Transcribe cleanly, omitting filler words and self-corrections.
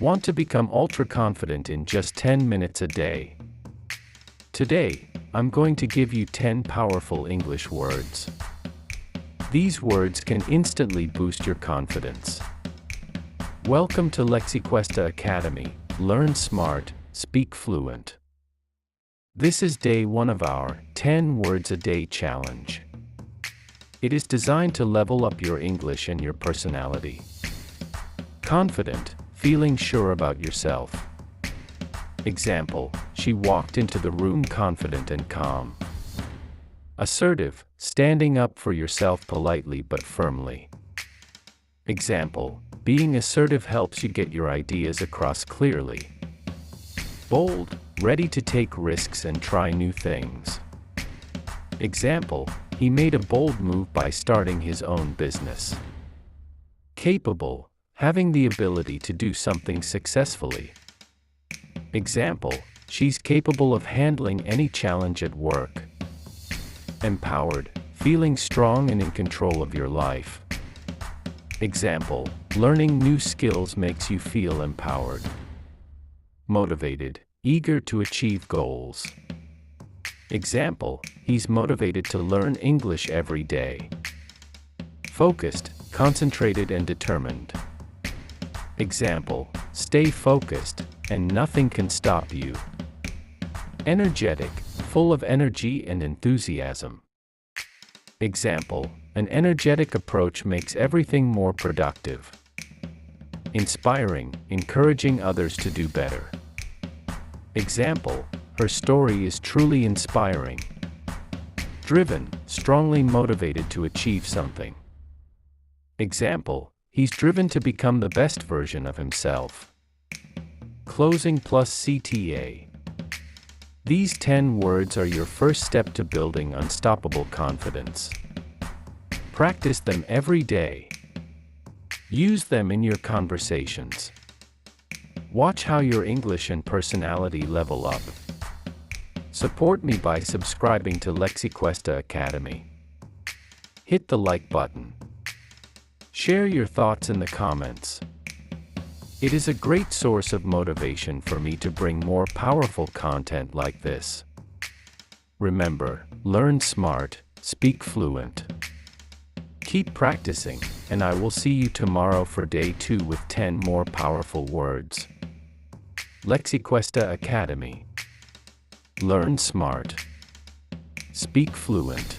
Want to become ultra confident in just 10 minutes a day? Today, I'm going to give you 10 powerful English words. These words can instantly boost your confidence. Welcome to LexiQuesta Academy. Learn smart, speak fluent. This is day 1 of our 10 words a day challenge. It is designed to level up your English and your personality. Confident, feeling sure about yourself. Example, she walked into the room confident and calm. Assertive, standing up for yourself politely but firmly. Example, being assertive helps you get your ideas across clearly. Bold, ready to take risks and try new things. Example, he made a bold move by starting his own business. Capable, having the ability to do something successfully. Example, she's capable of handling any challenge at work. Empowered, feeling strong and in control of your life. Example, learning new skills makes you feel empowered. Motivated, eager to achieve goals. Example, he's motivated to learn English every day. Focused, concentrated and determined. Example, stay focused, and nothing can stop you. Energetic, full of energy and enthusiasm. Example, an energetic approach makes everything more productive. Inspiring, encouraging others to do better. Example, her story is truly inspiring. Driven, strongly motivated to achieve something. Example, he's driven to become the best version of himself. Closing plus CTA. These 10 words are your first step to building unstoppable confidence. Practice them every day. Use them in your conversations. Watch how your English and personality level up. Support me by subscribing to LexiQuesta Academy. Hit the like button. Share your thoughts in the comments. It is a great source of motivation for me to bring more powerful content like this. Remember, learn smart, speak fluent. Keep practicing, and I will see you tomorrow for day 2 with 10 more powerful words. LexiQuesta Academy. Learn smart. Speak fluent.